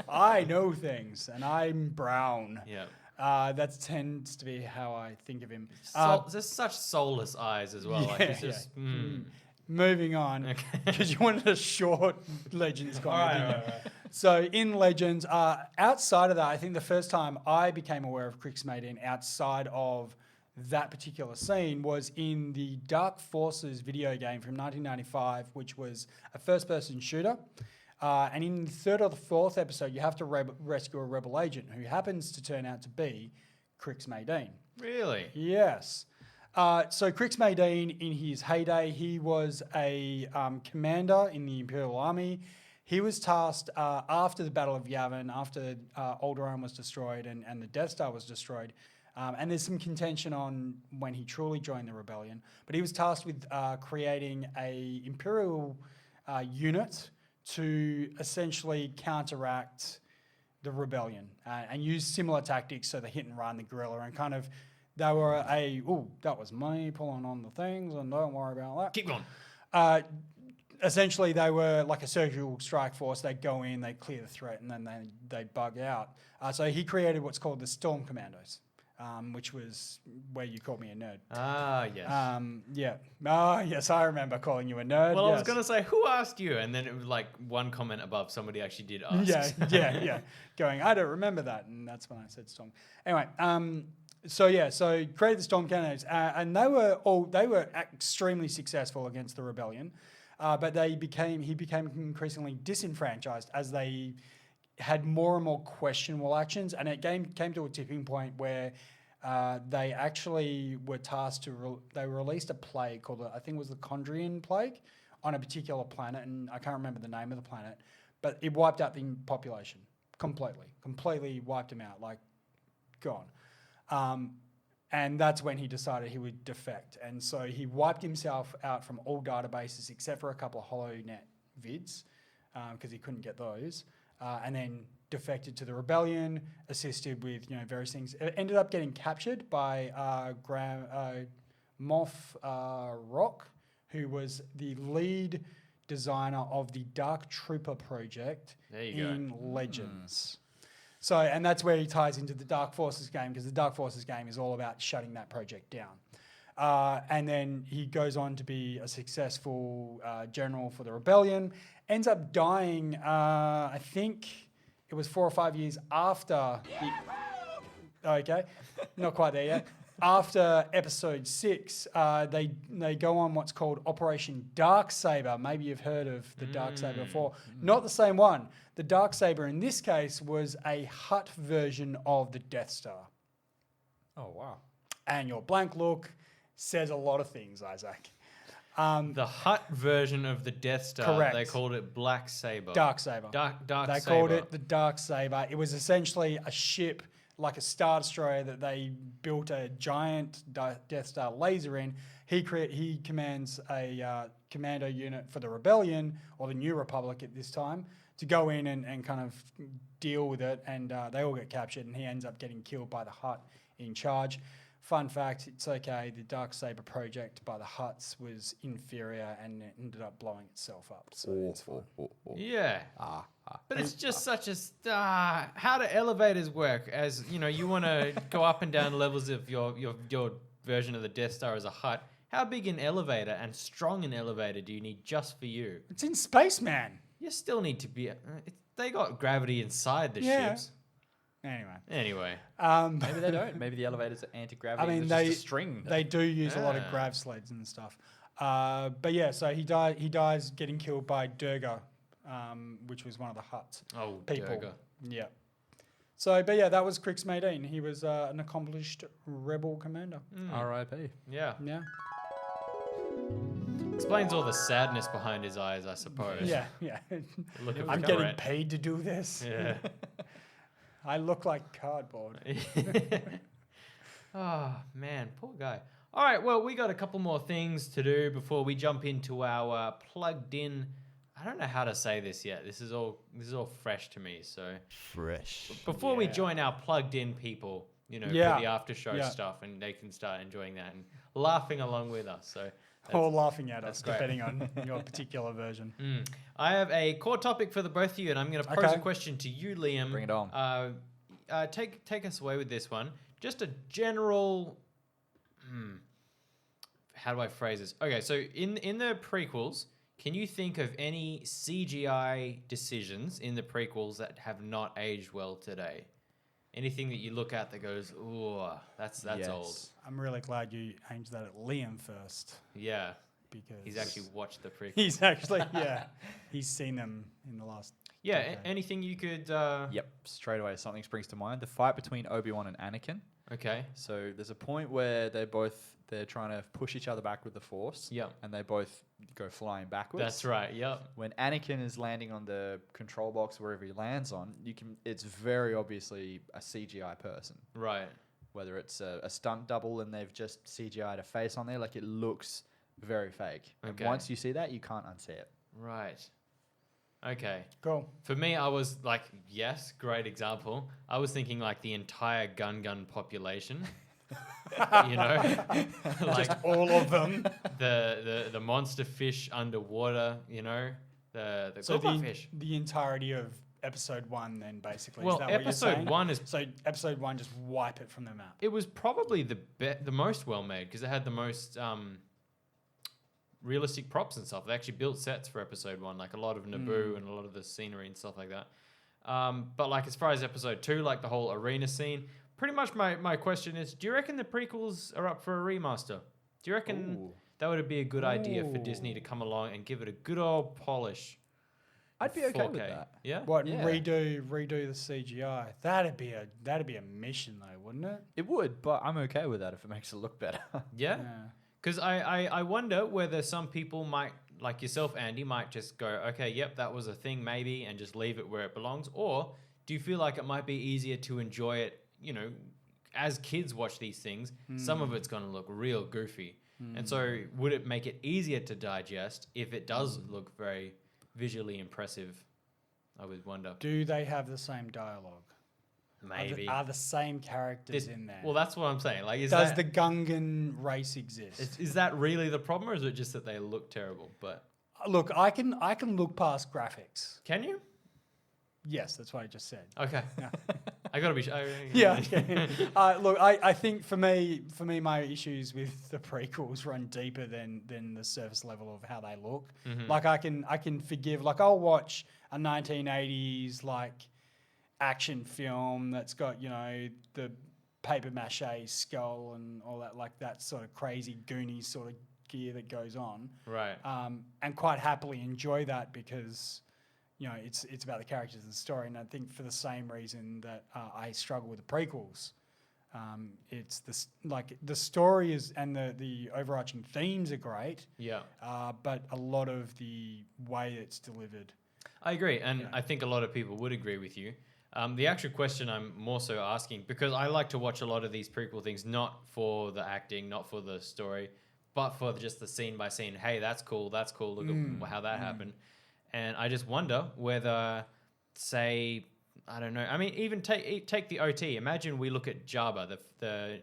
I know things, and I'm brown. Yeah. That tends to be how I think of him. There's such soulless eyes as well. Like it's just. Moving on, because you wanted a short Legends comment. Right. So in Legends, outside of that, I think the first time I became aware of Crix Mayday outside of that particular scene was in the Dark Forces video game from 1995, which was a first-person shooter. And in the third or the fourth episode, you have to rescue a rebel agent who happens to turn out to be Crix Mayday. Really? Yes. So Crix Mayday, in his heyday, he was a commander in the Imperial Army. He was tasked after the Battle of Yavin, after Alderaan was destroyed and the Death Star was destroyed. And there's some contention on when he truly joined the rebellion. But he was tasked with creating a Imperial unit to essentially counteract the rebellion and use similar tactics, so the hit and run, the guerrilla, and kind of. They were that was me pulling on the things, and don't worry about that. Keep going. Essentially, they were like a surgical strike force. They'd go in, they'd clear the threat, and then they'd bug out. So he created what's called the Storm Commandos, which was where you called me a nerd. Ah, yes. Yeah. Yes, I remember calling you a nerd. Well, yes. I was going to say, who asked you? And then it was like one comment above, somebody actually did ask. Yeah. Going, I don't remember that, and that's when I said Storm. Anyway, So created the Storm Cannons, and they were extremely successful against the rebellion, but he became increasingly disenfranchised as they had more and more questionable actions, and it came to a tipping point where they actually were tasked to they released a plague called I think it was the Condrian plague on a particular planet, and I can't remember the name of the planet, but it wiped out the population completely wiped them out, like gone. And that's when he decided he would defect. And so he wiped himself out from all databases except for a couple of HoloNet vids, because he couldn't get those, and then defected to the rebellion, assisted with various things. It ended up getting captured by Moff Rock, who was the lead designer of the Dark Trooper project in Legends. So, and that's where he ties into the Dark Forces game, because the Dark Forces game is all about shutting that project down. And then he goes on to be a successful general for the rebellion, ends up dying, I think it was 4 or 5 years after. Okay, not quite there yet. after episode 6, they go on what's called Operation Darksaber. Maybe you've heard of the Darksaber before. Not the same one. The Darksaber in this case was a Hutt version of the Death Star. Oh, wow. And your blank look says a lot of things, Isaac. The Hutt version of the Death Star. Correct. They called it Black Saber. Darksaber. Dark They Saber. called it the Darksaber. It was essentially a ship, like a Star Destroyer, that they built a giant Death Star laser in. He commands a commando unit for the Rebellion, or the New Republic at this time, to go in and kind of deal with it, and they all get captured, and he ends up getting killed by the Hutt in charge. Fun fact, it's okay, the Darksaber project by the Hutts was inferior and it ended up blowing itself up, so it's fine. Yeah. But it's just such a... how do elevators work? As, you know, you want to go up and down levels of your version of the Death Star as a Hutt. How big an elevator and strong an elevator do you need just for you? It's in space, man. You still need to be... they got gravity inside the Yeah. ships. Anyway. Maybe they don't. Maybe the elevators are anti-gravity. I mean, There's just a string. They do use a lot of grav sleds and stuff. But yeah, so he dies getting killed by Durga, which was one of the Hutts. Oh, people. Durga. Yeah. So, but yeah, that was Crix Madine. He was an accomplished rebel commander. R.I.P. Yeah. Yeah. Explains all the sadness behind his eyes, I suppose. Yeah. Look at I'm the getting red. paid to do this. Yeah. I look like cardboard. Oh, man, poor guy. All right, well, we got a couple more things to do before we jump into our plugged in. I don't know how to say this yet. This is all fresh to me. So Fresh. before we join our plugged in people, you know, for the after show stuff, and they can start enjoying that and laughing along with us. So Or laughing at us, great. depending on your particular version. I have a core topic for the both of you, and I'm going to pose a question to you, Liam. Bring it on. Take us away with this one. Just a general. How do I phrase this? Okay, so in the prequels, can you think of any CGI decisions in the prequels that have not aged well today? Anything that you look at that goes, ooh, that's old. I'm really glad you aimed that at Liam first. Yeah, Because he's actually watched the prequels. He's actually, he's seen them in the last. decade. Anything you could. Yep, straight away something springs to mind. The fight between Obi-Wan and Anakin. Okay. So there's a point where they're trying to push each other back with the Force. Yep. And they both go flying backwards. That's right. Yep. When Anakin is landing on the control box, wherever he lands on, it's very obviously a CGI person. Right. Whether it's a stunt double and they've just CGI'd a face on there, like it looks very fake. Okay. And once you see that, you can't unsee it. Right. Okay. Cool. For me, I was like, yes, great example. I was thinking like the entire gun population. You know, like Just all of them. the monster fish underwater. You know, the So fish. the entirety of episode 1, then basically. Well, is that what you're episode saying? 1 is. So episode 1, just wipe it from the map. It was probably the most well made because it had the most realistic props and stuff. They actually built sets for episode 1, like a lot of Naboo and a lot of the scenery and stuff like that. But like as far as episode 2, like the whole arena scene, pretty much my question is, do you reckon the prequels are up for a remaster? Do you reckon that would be a good idea for Disney to come along and give it a good old polish? I'd be okay 4K. with that. Yeah. What Yeah. redo the CGI? That'd be a mission though, wouldn't it? It would, but I'm okay with that if it makes it look better. Yeah. Because I wonder whether some people might, like yourself, Andy, might just go, okay, yep, that was a thing maybe, and just leave it where it belongs. Or do you feel like it might be easier to enjoy it, you know, as kids watch these things, some of it's going to look real goofy. And so would it make it easier to digest if it does look very visually impressive? I would wonder. Do they have the same dialogue? Maybe. Are the same characters in there? Well, that's what I'm saying. Like, Does the Gungan race exist? is that really the problem, or is it just that they look terrible? But Look, I can look past graphics. can you? Yes, that's what I just said. Okay. I gotta be. Yeah. Look, I think for me, my issues with the prequels run deeper than the surface level of how they look. Like I can forgive. Like I'll watch a 1980s like action film that's got, you know, the paper mache skull and all that, like that sort of crazy Goonies sort of gear that goes on. Right. And quite happily enjoy that because, you know, it's about the characters and the story. And I think for the same reason that I struggle with the prequels, it's this like the story is and the overarching themes are great. Yeah. But a lot of the way it's delivered. I agree, and I think a lot of people would agree with you. The actual question I'm more so asking, because I like to watch a lot of these prequel things, not for the acting, not for the story, but for just the scene by scene. Hey, that's cool, look at how that happened. And I just wonder whether, say, I don't know, I mean, even take the OT. Imagine we look at Jabba, the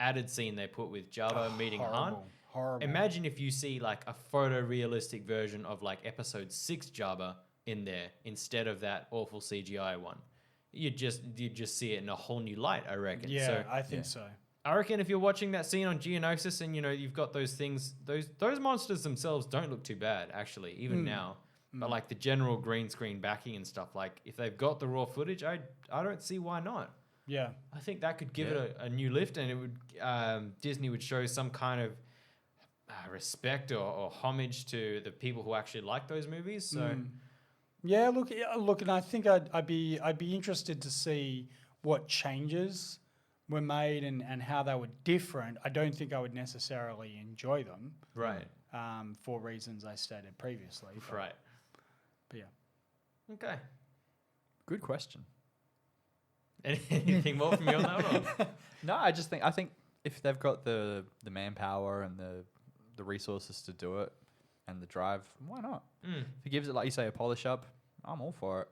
added scene they put with Jabba meeting Han. Horrible. Imagine if you see like a photorealistic version of like episode 6 Jabba in there instead of that awful CGI one. You just see it in a whole new light, I reckon. Yeah, So I think so. I reckon if you're watching that scene on Geonosis and you know you've got those things, those monsters themselves don't look too bad actually, even now. But like the general green screen backing and stuff, like if they've got the raw footage, I don't see why not. Yeah. I think that could give it a new lift, and it would Disney would show some kind of respect or homage to the people who actually like those movies. So. Yeah, look, and I think I'd be interested to see what changes were made and how they were different. I don't think I would necessarily enjoy them, Right. For reasons I stated previously. Right. But yeah. Okay. Good question. Anything more from you on that one? No, I think if they've got the manpower and the resources to do it and the drive, why not? If it gives it, like you say, a polish up, I'm all for it.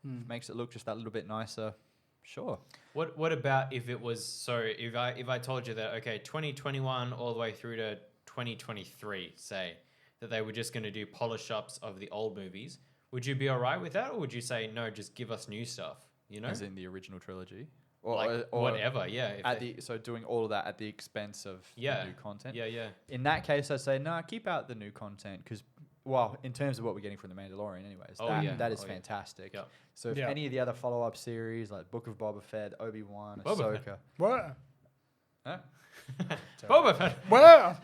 If it makes it look just that little bit nicer, sure. What about if it was if I told you that 2021 all the way through to 2023, say that they were just going to do polish ups of the old movies, would you be all right with that, or would you say no, just give us new stuff? You know, As in the original trilogy, or whatever. Yeah. So doing all of that at the expense of the new content. Yeah. In that case, I'd say no, keep out the new content because, well, in terms of what we're getting from the Mandalorian, anyways, that is fantastic. Yeah. So if any of the other follow-up series like Book of Boba Fett, Obi-Wan, Boba Ahsoka, What? Huh? Boba Fett. Well,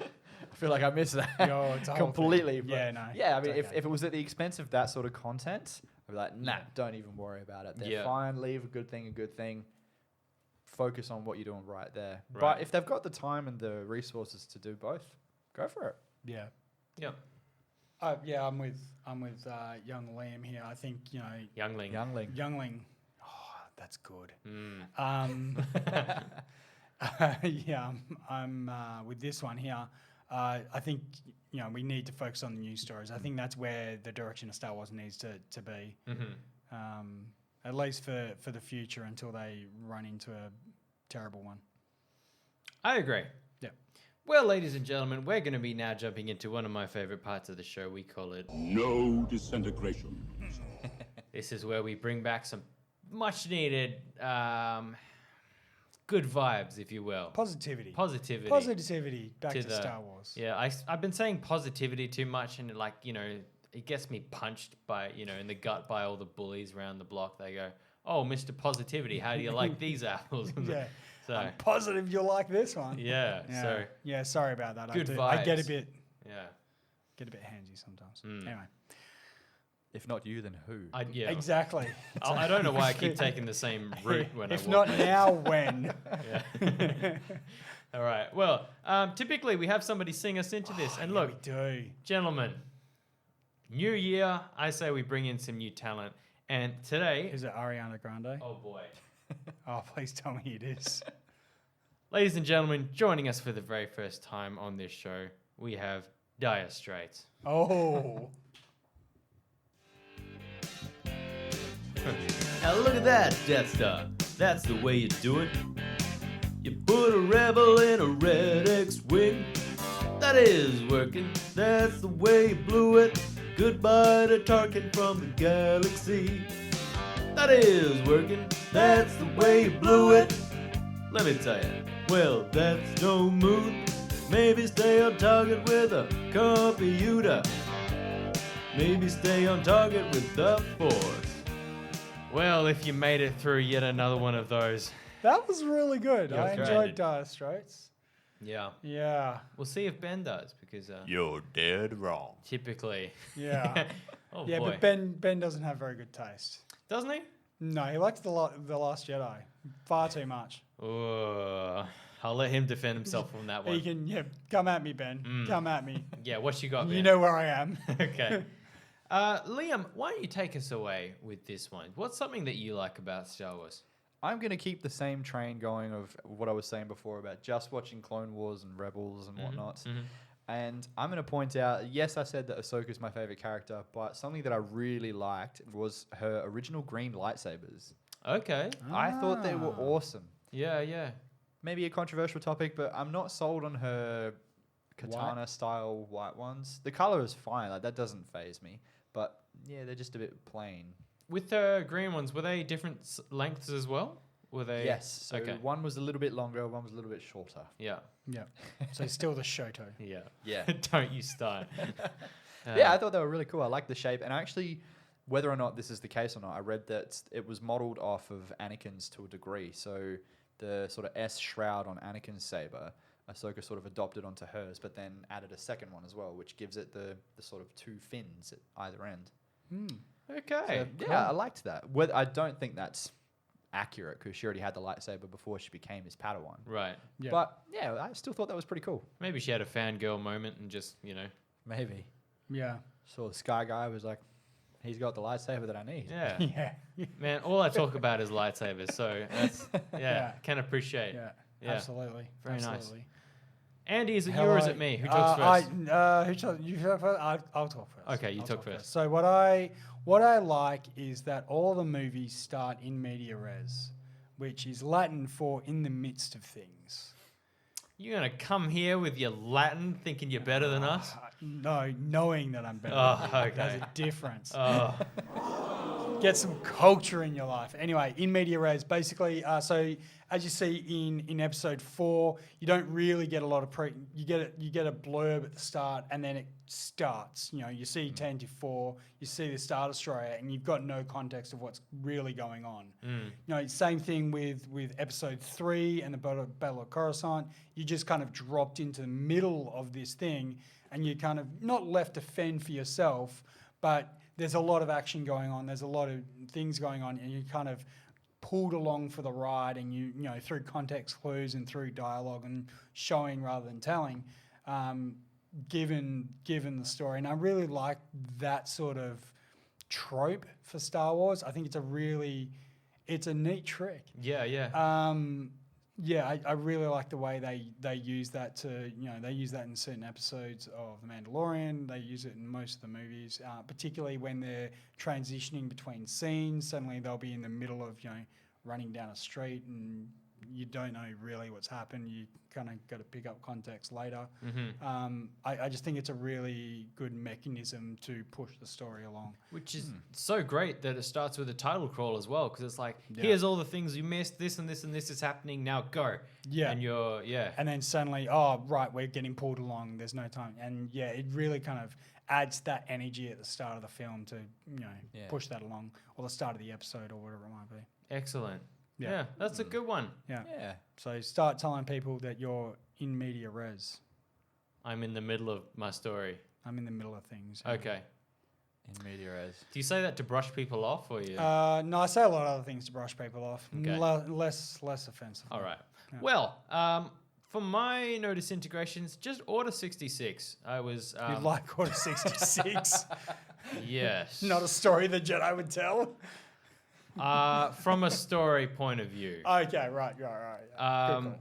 I feel like I missed that Yo, it's a whole completely. thing. but Yeah, no, Yeah, I mean, it's if it was at the expense of that sort of content, I'd be like, nah, don't even worry about it. They're fine. Leave a good thing. Focus on what you're doing right there. Right. But if they've got the time and the resources to do both, go for it. Yeah. Yeah. I'm with young Liam here. I think, you know, Youngling. Oh, that's good. Mm. I'm with this one here. I think, you know, we need to focus on the news stories. I think that's where the direction of Star Wars needs to be. At least for the future until they run into a terrible one. I agree. Yeah. Well, ladies and gentlemen, we're going to be now jumping into one of my favorite parts of the show. We call it No disintegration. This is where we bring back some much needed good vibes, if you will. Positivity back to Star Wars. Yeah, I've been saying positivity too much, and like, you know, it gets me punched by, you know, in the gut by all the bullies around the block. They go, "Oh, Mr. Positivity, how do you like these apples?" Yeah. So I'm positive you'll like this one. yeah. So yeah, sorry about that. good I get a vibes. bit yeah. handsy sometimes. Anyway. If not you, then who? Yeah. Exactly. I don't know why I keep taking the same route when if I not walk. now, when? Yeah. All right. Well, typically we have somebody sing us into this, and look, we do. gentlemen, new year, I say we bring in some new talent, and today, Is it Ariana Grande? oh boy, Oh, please tell me it is. ladies and gentlemen, joining us for the very first time on this show, we have Dire Straits. Oh. Now look at that, Death Star. That's the way you do it. You put a rebel in a red X-Wing. That is working. That's the way you blew it. Goodbye to Tarkin from the galaxy. That is working. That's the way you blew it. Let me tell you. Well, that's no moon. Maybe stay on target with a computer. Maybe stay on target with the Force. Well, if you made it through yet another one of those, That was really good. You're I enjoyed offended. Dire Straits. Yeah. Yeah. We'll see if Ben does because You're dead wrong. typically. Yeah. Oh Yeah, boy. but Ben doesn't have very good taste. Doesn't he? No, he likes the Last Jedi far too much. Ooh, I'll let him defend himself from that He one. can, come at me, Ben. Come at me. Yeah, what you got, You Ben? know where I am. Okay. Liam, why don't you take us away with this one? What's something that you like about Star Wars? I'm going to keep the same train going of what I was saying before about just watching Clone Wars and Rebels and whatnot. And I'm going to point out, yes, I said that Ahsoka's my favorite character, but something that I really liked was her original green lightsabers. Okay. I thought they were awesome. Yeah, yeah. Maybe a controversial topic, but I'm not sold on her katana-style white ones. The color is fine. Like, that doesn't faze me. But, yeah, they're just a bit plain. With the green ones, were they different lengths as well? Were they? Yes. So okay. one was a little bit longer, one was a little bit shorter. Yeah. Yeah. So still the Shoto. Yeah. Yeah. Don't you start. Yeah, I thought they were really cool. I like the shape. And actually, whether or not this is the case or not, I read that it was modeled off of Anakin's to a degree. So the sort of S shroud on Anakin's saber, Ahsoka sort of adopted onto hers, but then added a second one as well, which gives it the sort of two fins at either end. Okay. So, yeah, I liked that. I don't think that's accurate because she already had the lightsaber before she became his Padawan. Right. Yeah. But yeah, I still thought that was pretty cool. Maybe she had a fangirl moment and just, Maybe. Yeah. So the Sky Guy was like, he's got the lightsaber that I need. Yeah. Yeah. Man, all I talk about is lightsabers, so that's, Yeah. can appreciate. Yeah. Yeah. Absolutely. Very nice. Absolutely. Andy, is it you or is it me? Who talks first? Who talks? You talk first. I'll talk first. Okay, you I'll talk first. So what I like is that all the movies start in media res, which is Latin for in the midst of things. You're going to come here with your Latin thinking you're better than us? No, knowing that I'm better. Oh, than you. okay. There's a difference. Oh, Get some culture in your life. Anyway, in media res, basically, so as you see in episode 4, you don't really get a lot of you get a blurb at the start, and then it starts. You see 10 to 4, you see the Star Destroyer, and you've got no context of what's really going on. Same thing with episode 3 and the Battle of Coruscant. You just kind of dropped into the middle of this thing, and you kind of not left to fend for yourself, but there's a lot of action going on. There's a lot of things going on, and you kind of pulled along for the ride, and you through context clues and through dialogue and showing rather than telling, given the story. And I really like that sort of trope for Star Wars. I think it's a neat trick. yeah. I really like the way they use that they use that in certain episodes of The Mandalorian. They use it in most of the movies, particularly when they're transitioning between scenes. Suddenly they'll be in the middle of, running down a street and you don't know really what's happened. You kind of got to pick up context later. I just think it's a really good mechanism to push the story along. Which is so great that it starts with a title crawl as well, because it's like, here's all the things you missed, this and this and this is happening, now go. Yeah. And you're, And then suddenly, oh, right, we're getting pulled along, there's no time. And yeah, it really kind of adds that energy at the start of the film to, push that along, or the start of the episode or whatever it might be. excellent. Yeah. Yeah, that's a good one. Yeah. Yeah. So start telling people that you're in media res. I'm in the middle of my story. I'm in the middle of things. Okay. In media res. Do you say that to brush people off, or you? No, I say a lot of other things to brush people off. Okay. Less offensive. All right. Yeah. Well, for my no disintegrations, just Order 66. I was. You like Order 66? Yes. Not a story the Jedi would tell. From a story point of view. Okay, right. Yeah. Good call.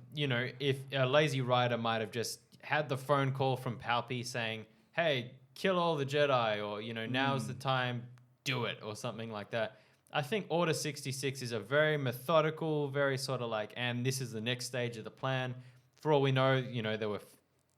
If a lazy writer might have just had the phone call from Palpy saying, hey, kill all the Jedi, or, now's the time, do it, or something like that. I think Order 66 is a very methodical, very sort of like, and this is the next stage of the plan. For all we know, there were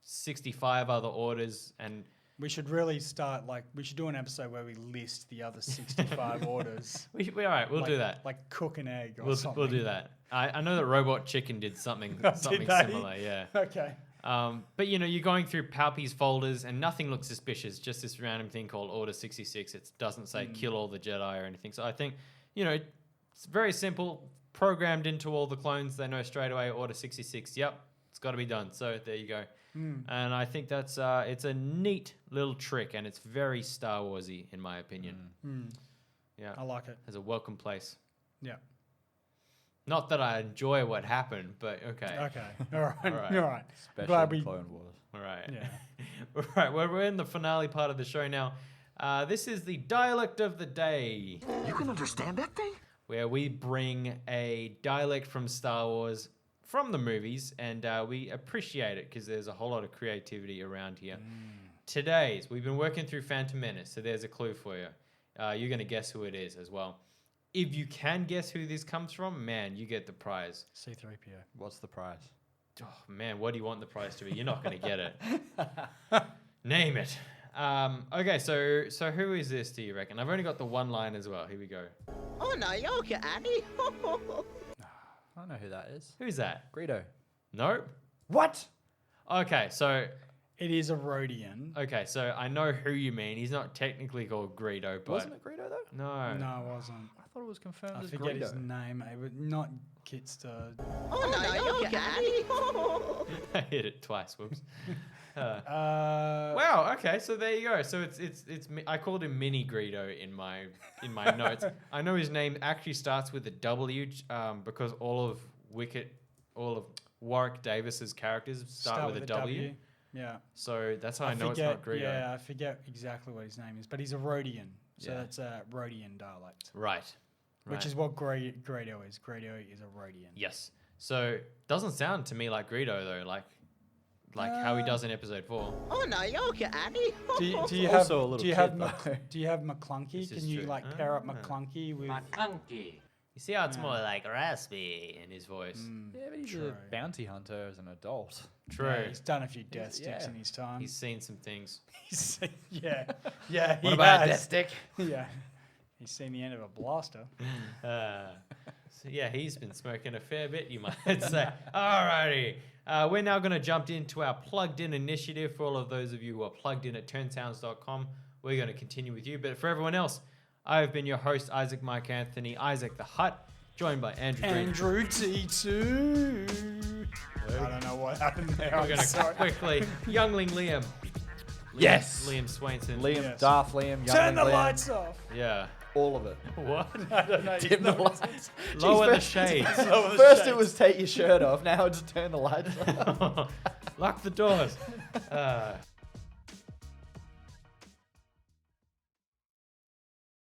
65 other orders, and We should really start, we should do an episode where we list the other 65 orders. we all right, we'll do that. Like cook an egg or something. We'll do that. I know that Robot Chicken did something Did something they? similar, yeah. Okay. But you're going through Palpy's folders and nothing looks suspicious. Just this random thing called Order 66. It doesn't say kill all the Jedi or anything. So I think, it's very simple, programmed into all the clones. They know straight away, Order 66. Yep, it's got to be done. So there you go. And I think that's it's a neat little trick, and it's very Star Warsy in my opinion. Yeah, I like it. Has a welcome place. Yeah. Not that I enjoy what happened, but okay. Okay. All right. All right. All right. Especially Glad in we. Clone Wars. All right. Yeah. All right. Well, we're in the finale part of the show now. This is the dialect of the day, You can understand that thing? where we bring a dialect from Star Wars from the movies, and we appreciate it because there's a whole lot of creativity around here. Today's, we've been working through Phantom Menace, so there's a clue for you. You're going to guess who it is as well. If you can guess who this comes from, man, you get the prize. C3PO. What's the prize? Oh, man, what do you want the prize to be? You're not going to get it. Name it. Okay, so who is this, do you reckon? I've only got the one line as well. Here we go. Oh, no, you're okay, Annie. I don't know who that is. Who's that? Greedo. Nope. What? Okay, so It is a Rhodian. so I know who you mean. He's not technically called Greedo, but Wasn't it Greedo though? no. No, it wasn't. I thought it was confirmed I as forget Greedo. his name. It was not Kitster. Oh, no, you're okay, Annie. I hit it twice. Whoops. Wow. Wow. Okay, so there you go. So it's I called him Mini Greedo in my notes. I know his name actually starts with a W because all of Warwick Davis's characters start with a W. Yeah. So that's how I know it's not Greedo. Yeah, I forget exactly what his name is, but he's a Rhodian. So Yeah. that's a Rhodian dialect, Right. which is what Greedo is. Greedo is a Rhodian. Yes. So doesn't sound to me like Greedo though, like how he does in episode 4. Oh, no, you're okay, Annie. Do you Also have a little do you have kid, Mc- though. do you have McClunky? This is Can you true. like pair up Ah. McClunky with? You see how it's more like raspy in his voice. Yeah, but he's True. a bounty hunter as an adult. True. Yeah, he's done a few death sticks yeah. in his time. He's seen some things. yeah. What he about has. Death Stick? Yeah. He's seen the end of a blaster. So yeah, he's been smoking a fair bit, you might say. Alrighty. We're now going to jump into our plugged in initiative. For all of those of you who are plugged in at turnsounds.com, we're going to continue with you. But for everyone else, I've been your host, Isaac Mike Anthony, Isaac the Hut, joined by Andrew Green. Andrew T2. I don't know what happened there. We're I'm going to sorry. quickly, Youngling Liam. Yes. Liam Swainson. Liam, Yes. Darth Liam, Turn the Youngling Liam, lights off. Yeah. all of it. What? I don't know. Dim the lights. Lower the Jeez, shades. First it was take your shirt off, now it's turn the lights off. Lock the doors.